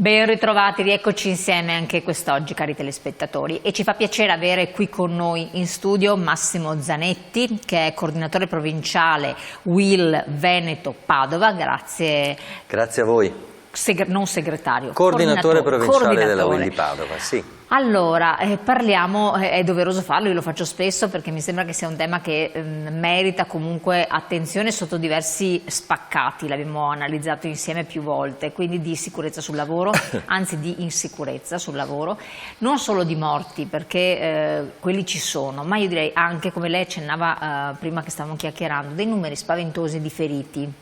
Ben ritrovati, rieccoci insieme anche quest'oggi, cari telespettatori, e ci fa piacere avere qui con noi in studio Massimo Zanetti, che è coordinatore provinciale UIL Veneto Padova. Grazie. Grazie a voi. Non segretario. Coordinatore provinciale della UIL di Padova, sì. Allora, parliamo, è doveroso farlo, io lo faccio spesso perché mi sembra che sia un tema che merita comunque attenzione sotto diversi spaccati, l'abbiamo analizzato insieme più volte, quindi di sicurezza sul lavoro, anzi di insicurezza sul lavoro, non solo di morti perché quelli ci sono, ma io direi anche, come lei accennava prima che stavamo chiacchierando, dei numeri spaventosi di feriti.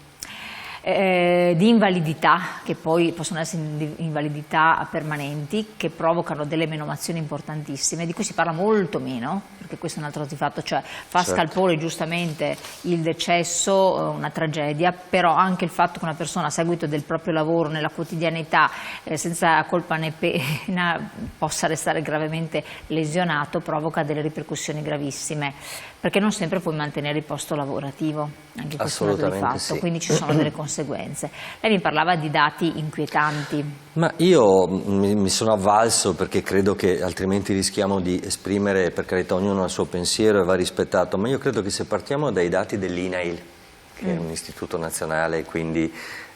Di invalidità, che poi possono essere invalidità permanenti, che provocano delle menomazioni importantissime, di cui si parla molto meno, perché questo è un altro fatto, cioè fa scalpore giustamente il decesso, una tragedia, però anche il fatto che una persona a seguito del proprio lavoro nella quotidianità, senza colpa né pena, possa restare gravemente lesionato, provoca delle ripercussioni gravissime, perché non sempre puoi mantenere il posto lavorativo, anche questo è un dato di fatto, sì. Quindi ci sono delle conseguenze. Lei mi parlava di dati inquietanti. Ma io mi sono avvalso, perché credo che altrimenti rischiamo di esprimere, per carità, ognuno il suo pensiero e va rispettato, ma io credo che se partiamo dai dati dell'INAIL, che è un istituto nazionale, quindi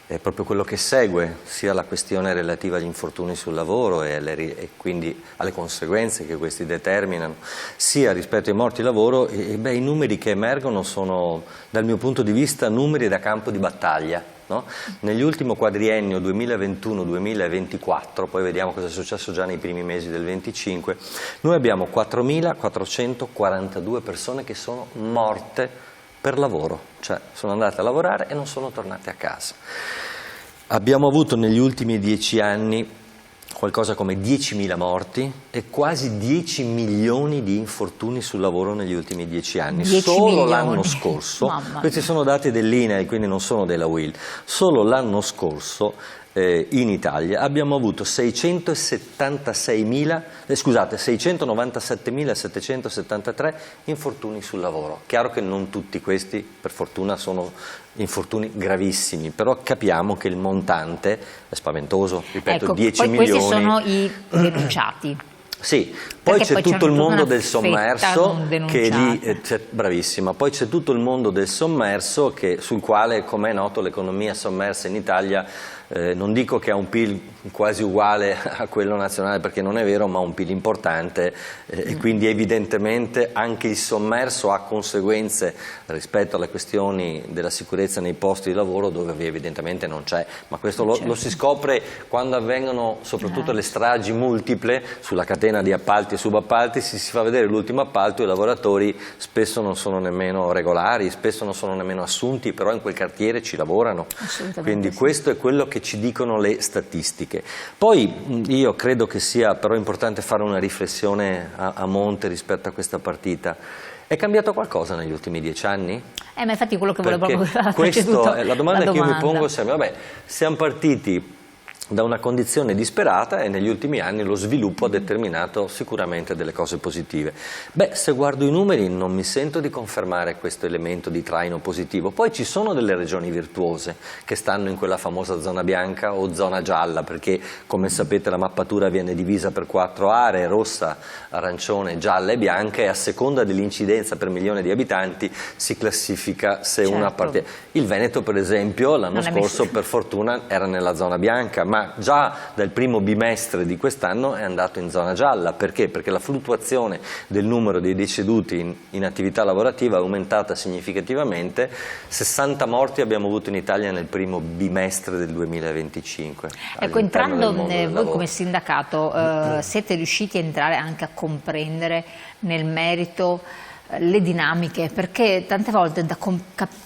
è proprio quello che segue sia la questione relativa agli infortuni sul lavoro e quindi alle conseguenze che questi determinano, sia rispetto ai morti lavoro, i numeri che emergono sono, dal mio punto di vista, numeri da campo di battaglia. No? Nell'ultimo quadriennio 2021-2024, poi vediamo cosa è successo già nei primi mesi del 25, noi abbiamo 4.442 persone che sono morte per lavoro, cioè sono andate a lavorare e non sono tornate a casa. Abbiamo avuto negli ultimi 10 anni qualcosa come 10.000 morti e quasi 10 milioni di infortuni sul lavoro negli ultimi 10 anni. Solo l'anno scorso, questi sono dati dell'INAIL, quindi non sono della UIL, solo l'anno scorso in Italia abbiamo avuto 697.773 infortuni sul lavoro. Chiaro che non tutti questi, per fortuna, sono infortuni gravissimi, però capiamo che il montante è spaventoso, ripeto, 10 milioni. Questi sono i denunciati. Sì, poi c'è tutto il mondo del sommerso che lì, bravissima, poi c'è tutto il mondo del sommerso sul quale, come è noto, l'economia sommersa in Italia non dico che ha un PIL quasi uguale a quello nazionale, perché non è vero, ma un PIL importante e quindi evidentemente anche il sommerso ha conseguenze rispetto alle questioni della sicurezza nei posti di lavoro, dove evidentemente non c'è, ma questo lo si scopre quando avvengono soprattutto le stragi multiple sulla catena di appalti e subappalti, si fa vedere l'ultimo appalto e i lavoratori spesso non sono nemmeno regolari, spesso non sono nemmeno assunti, però in quel quartiere ci lavorano, quindi questo è quello che ci dicono le statistiche. Poi io credo che sia però importante fare una riflessione a monte rispetto a questa partita. È cambiato qualcosa negli ultimi 10 anni? Ma infatti quello che volevo la domanda che io mi pongo sempre, vabbè, siamo partiti da una condizione disperata e negli ultimi anni lo sviluppo ha determinato sicuramente delle cose positive. Beh, se guardo i numeri non mi sento di confermare questo elemento di traino positivo. Poi ci sono delle regioni virtuose che stanno in quella famosa zona bianca o zona gialla, perché come sapete la mappatura viene divisa per 4 aree, rossa, arancione, gialla e bianca, e a seconda dell'incidenza per milione di abitanti si classifica se una appartiene. Il Veneto per esempio l'anno scorso per fortuna era nella zona bianca, ma già dal primo bimestre di quest'anno è andato in zona gialla. Perché? Perché la fluttuazione del numero dei deceduti in attività lavorativa è aumentata significativamente. 60 morti abbiamo avuto in Italia nel primo bimestre del 2025. Ecco, entrando voi come sindacato siete riusciti a entrare anche a comprendere nel merito le dinamiche, perché tante volte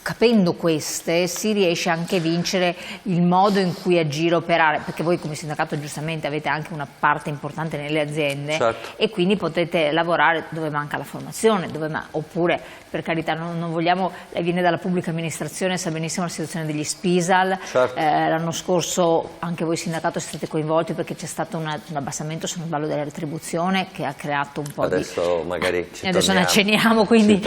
capendo queste si riesce anche a vincere il modo in cui agire, operare, perché voi come sindacato giustamente avete anche una parte importante nelle aziende, e quindi potete lavorare dove manca la formazione, oppure per carità non vogliamo, lei viene dalla pubblica amministrazione, sa benissimo la situazione degli Spisal, l'anno scorso anche voi sindacato siete stati coinvolti perché c'è stato un abbassamento, se non sbaglio, della retribuzione che ha creato un po' adesso di... magari ci adesso ne acceniamo torniamo quindi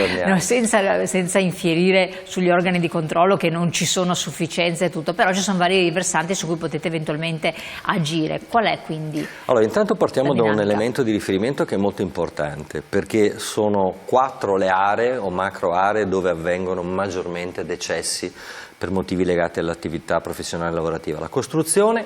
senza infierire sugli organi di controllo che non ci sono a sufficienza e tutto, però ci sono vari versanti su cui potete eventualmente agire. Qual è quindi? Allora, intanto partiamo da un elemento di riferimento che è molto importante, perché sono 4 le aree o macro aree dove avvengono maggiormente decessi per motivi legati all'attività professionale e lavorativa. La costruzione,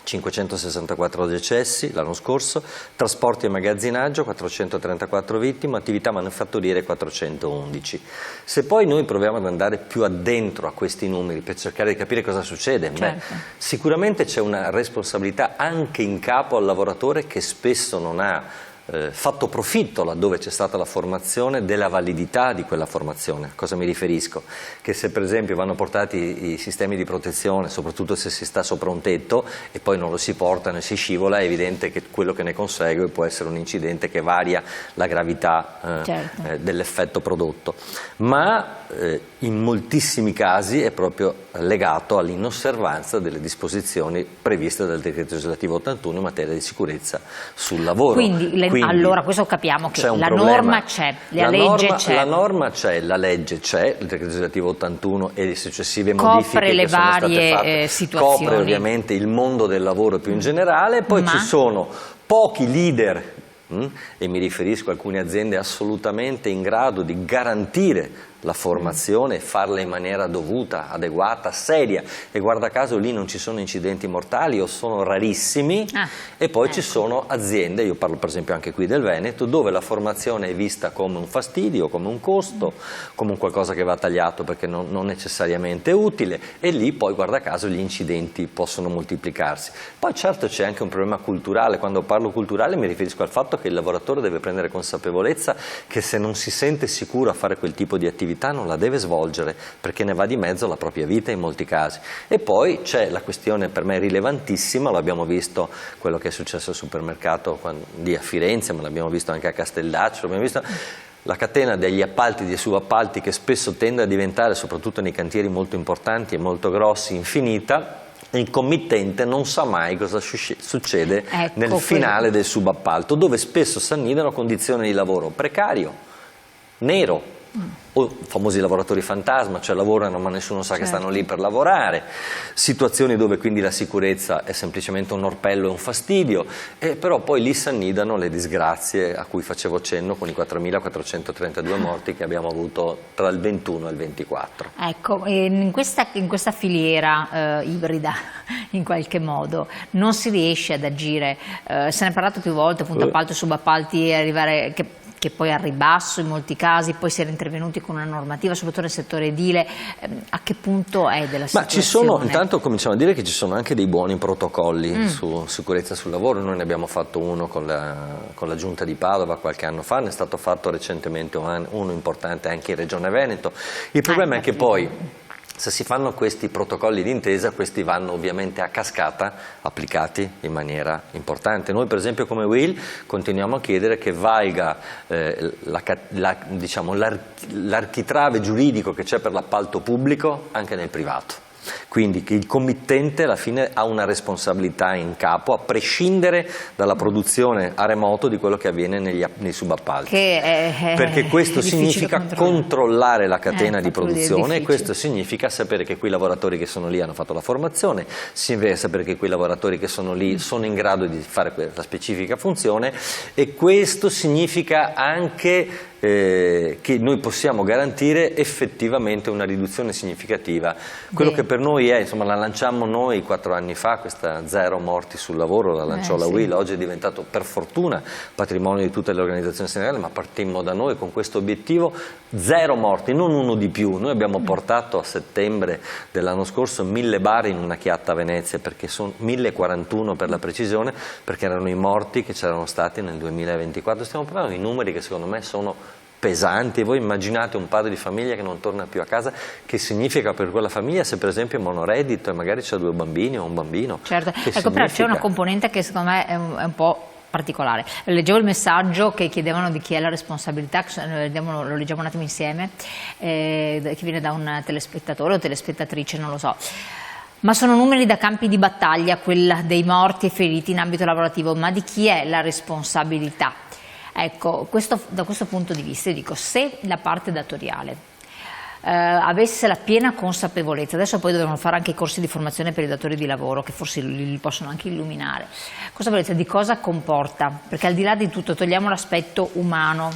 564 decessi l'anno scorso, trasporti e magazzinaggio 434 vittime, attività manifatturiere 411. Se poi noi proviamo ad andare più addentro a questi numeri per cercare di capire cosa succede, sicuramente c'è una responsabilità anche in capo al lavoratore che spesso non ha fatto profitto laddove c'è stata la formazione della validità di quella formazione. A cosa mi riferisco? Che se per esempio vanno portati i sistemi di protezione, soprattutto se si sta sopra un tetto e poi non lo si portano e si scivola, è evidente che quello che ne consegue può essere un incidente che varia la gravità dell'effetto prodotto. Ma in moltissimi casi è proprio legato all'inosservanza delle disposizioni previste dal decreto legislativo 81 in materia di sicurezza sul lavoro. Quindi allora questo capiamo che la norma c'è, la legge c'è. La norma c'è, la legge c'è, il decreto legislativo 81 e le successive modifiche copre le varie situazioni. Copre ovviamente il mondo del lavoro più in generale, poi ci sono pochi leader, e mi riferisco a alcune aziende assolutamente in grado di garantire la formazione e farla in maniera dovuta, adeguata, seria, e guarda caso lì non ci sono incidenti mortali o sono rarissimi, e poi ci sono aziende, io parlo per esempio anche qui del Veneto, dove la formazione è vista come un fastidio, come un costo, come un qualcosa che va tagliato perché non necessariamente utile, e lì poi guarda caso gli incidenti possono moltiplicarsi. Poi certo c'è anche un problema culturale, quando parlo culturale mi riferisco al fatto che il lavoratore deve prendere consapevolezza che se non si sente sicuro a fare quel tipo di attività non la deve svolgere, perché ne va di mezzo la propria vita in molti casi. E poi c'è la questione per me rilevantissima, l'abbiamo visto quello che è successo al supermercato lì a Firenze, ma l'abbiamo visto anche a Castellaccio, l'abbiamo visto la catena degli appalti e dei subappalti che spesso tende a diventare, soprattutto nei cantieri molto importanti e molto grossi, infinita. Il committente non sa mai cosa succede nel finale del subappalto, dove spesso si annidano condizioni di lavoro precario, nero, o famosi lavoratori fantasma, cioè lavorano ma nessuno sa che stanno lì per lavorare, situazioni dove quindi la sicurezza è semplicemente un orpello e un fastidio, però poi lì si annidano le disgrazie a cui facevo cenno con i 4.432 morti che abbiamo avuto tra il 21 e il 24. Ecco, in questa filiera ibrida in qualche modo non si riesce ad agire, se ne è parlato più volte, appunto appalto e subappalti, arrivare che poi al ribasso in molti casi, poi si era intervenuti con una normativa, soprattutto nel settore edile. A che punto è della situazione? Ma ci sono, intanto cominciamo a dire che ci sono anche dei buoni protocolli su sicurezza sul lavoro. Noi ne abbiamo fatto uno con la Giunta di Padova qualche anno fa, ne è stato fatto recentemente uno importante anche in Regione Veneto. Il problema è che poi se si fanno questi protocolli d'intesa, questi vanno ovviamente a cascata applicati in maniera importante. Noi per esempio come UIL continuiamo a chiedere che valga l'architrave giuridico che c'è per l'appalto pubblico anche nel privato. Quindi che il committente alla fine ha una responsabilità in capo, a prescindere dalla produzione a remoto di quello che avviene nei subappalti. Perché questo significa controllare la catena di produzione, e questo significa sapere che quei lavoratori che sono lì hanno fatto la formazione, significa sapere che quei lavoratori che sono lì sono in grado di fare la specifica funzione, e questo significa anche che noi possiamo garantire effettivamente una riduzione significativa. Quello che per noi è, insomma, la lanciammo noi 4 anni fa, questa 0 morti sul lavoro, la lanciò la UIL, oggi è diventato per fortuna patrimonio di tutte le organizzazioni sindacali, ma partimmo da noi con questo obiettivo, 0 morti, non uno di più. Noi abbiamo portato a settembre dell'anno scorso 1000 bar in una chiatta a Venezia, perché sono 1041 per la precisione, perché erano i morti che c'erano stati nel 2024. Stiamo parlando di numeri che secondo me sono pesanti. Voi immaginate un padre di famiglia che non torna più a casa, che significa per quella famiglia, se per esempio è monoreddito e magari c'ha 2 bambini o un bambino? Certo, ecco, però c'è una componente che secondo me è un po' particolare. Leggevo il messaggio che chiedevano di chi è la responsabilità, lo leggiamo un attimo insieme, che viene da un telespettatore o telespettatrice, non lo so. Ma sono numeri da campi di battaglia, quella dei morti e feriti in ambito lavorativo, ma di chi è la responsabilità? Ecco, da questo punto di vista io dico, se la parte datoriale avesse la piena consapevolezza, adesso poi dovranno fare anche i corsi di formazione per i datori di lavoro che forse li possono anche illuminare, consapevolezza di cosa comporta, perché al di là di tutto togliamo l'aspetto umano,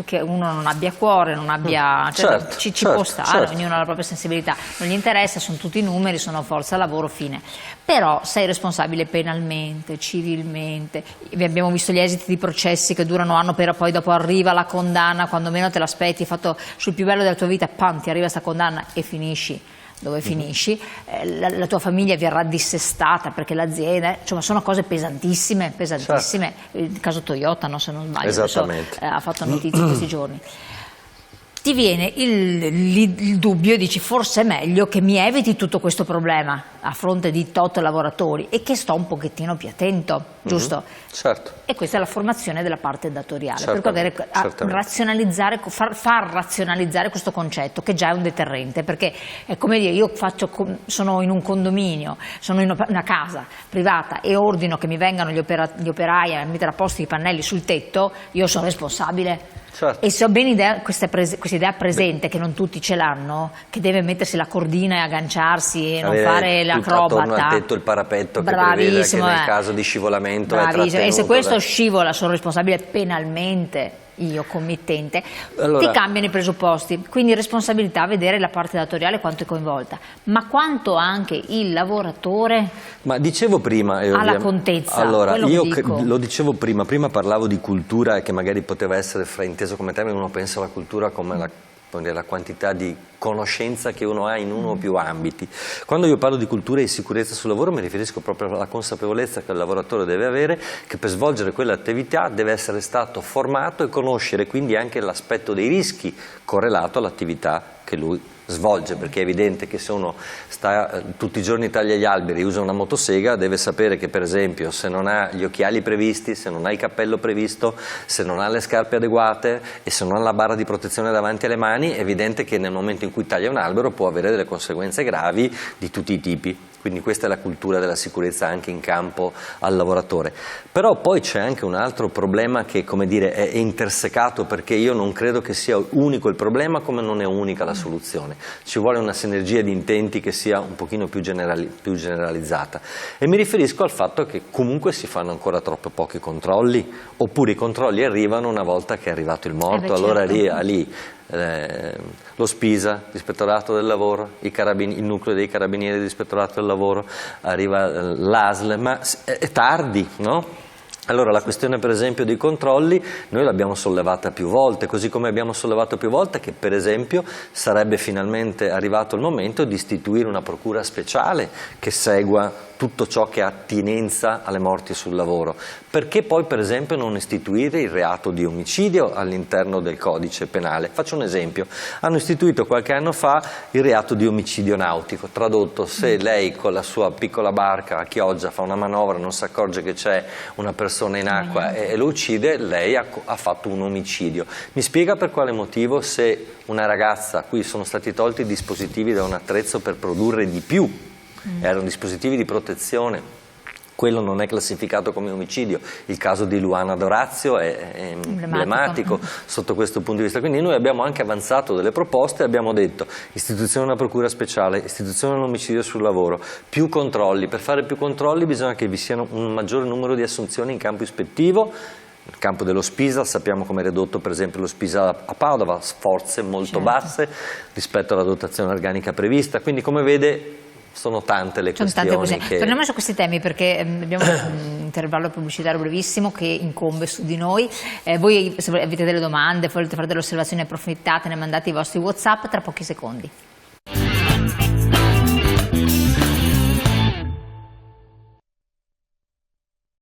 che uno non abbia cuore, non abbia, ci può stare, ognuno ha la propria sensibilità, non gli interessa, sono tutti numeri, sono forza lavoro, fine, però sei responsabile penalmente, civilmente, abbiamo visto gli esiti di processi che durano anno, però poi dopo arriva la condanna, quando meno te l'aspetti, hai fatto sul più bello della tua vita, pam, ti arriva questa condanna e finisci dove finisci, la tua famiglia verrà dissestata perché l'azienda, insomma sono cose pesantissime, il caso Toyota, no, se non sbaglio, adesso, ha fatto notizia questi giorni. Ti viene il dubbio e dici forse è meglio che mi eviti tutto questo problema a fronte di tot lavoratori e che sto un pochettino più attento, giusto? Certo. E questa è la formazione della parte datoriale, per razionalizzare, far razionalizzare questo concetto che già è un deterrente, perché è come dire, io sono in un condominio, sono in una casa privata e ordino che mi vengano gli operai a mettere a posto i pannelli sul tetto, io sono responsabile. Certo. E se ho bene questa idea presente, che non tutti ce l'hanno, che deve mettersi la cordina e agganciarsi e non fare l'acrobata. Attorno al tetto il parapetto che prevede che nel caso di scivolamento è trattenuto. E se questo scivola sono responsabile penalmente io committente, ti cambiano i presupposti, quindi responsabilità, vedere la parte datoriale quanto è coinvolta, ma quanto anche il lavoratore dicevo prima, ha la contezza. Allora, io lo dicevo prima parlavo di cultura che magari poteva essere frainteso come termine, uno pensa alla cultura come la quantità di conoscenza che uno ha in uno o più ambiti. Quando io parlo di cultura e di sicurezza sul lavoro mi riferisco proprio alla consapevolezza che il lavoratore deve avere, che per svolgere quell'attività deve essere stato formato e conoscere quindi anche l'aspetto dei rischi correlato all'attività che lui svolge, perché è evidente che se uno sta tutti i giorni taglia gli alberi e usa una motosega deve sapere che per esempio se non ha gli occhiali previsti, se non ha il cappello previsto, se non ha le scarpe adeguate e se non ha la barra di protezione davanti alle mani, è evidente che nel momento in cui taglia un albero può avere delle conseguenze gravi di tutti i tipi. Quindi questa è la cultura della sicurezza anche in campo al lavoratore. Però poi c'è anche un altro problema che, come dire, è intersecato, perché io non credo che sia unico il problema come non è unica la soluzione. Ci vuole una sinergia di intenti che sia un pochino più generalizzata. E mi riferisco al fatto che comunque si fanno ancora troppo pochi controlli, oppure i controlli arrivano una volta che è arrivato il morto, allora lì lo Spisa, l'Ispettorato del Lavoro, il nucleo dei Carabinieri dell'Ispettorato del Lavoro, arriva l'ASL, ma è tardi, no? Allora la questione per esempio dei controlli noi l'abbiamo sollevata più volte, così come abbiamo sollevato più volte che per esempio sarebbe finalmente arrivato il momento di istituire una procura speciale che segua tutto ciò che ha attinenza alle morti sul lavoro. Perché poi per esempio non istituire il reato di omicidio all'interno del codice penale? Faccio un esempio, hanno istituito qualche anno fa il reato di omicidio nautico, tradotto: se lei con la sua piccola barca a Chioggia fa una manovra, non si accorge che c'è una persona in acqua e lo uccide, lei ha fatto un omicidio. Mi spiega per quale motivo, se una ragazza a cui sono stati tolti i dispositivi da un attrezzo per produrre di più, erano dispositivi di protezione, quello non è classificato come omicidio. Il caso di Luana D'Orazio è emblematico sotto questo punto di vista. Quindi noi abbiamo anche avanzato delle proposte, abbiamo detto istituzione di una procura speciale, istituzione dell'omicidio sul lavoro, più controlli. Per fare più controlli bisogna che vi siano un maggiore numero di assunzioni in campo ispettivo. Nel campo dello Spisa sappiamo come è ridotto per esempio lo Spisa a Padova, forze molto basse rispetto alla dotazione organica prevista, quindi come vede sono tante le questioni. Torniamo su questi temi perché abbiamo un intervallo pubblicitario brevissimo che incombe su di noi. Voi se avete delle domande, volete fare delle osservazioni approfitate, ne mandate i vostri WhatsApp tra pochi secondi.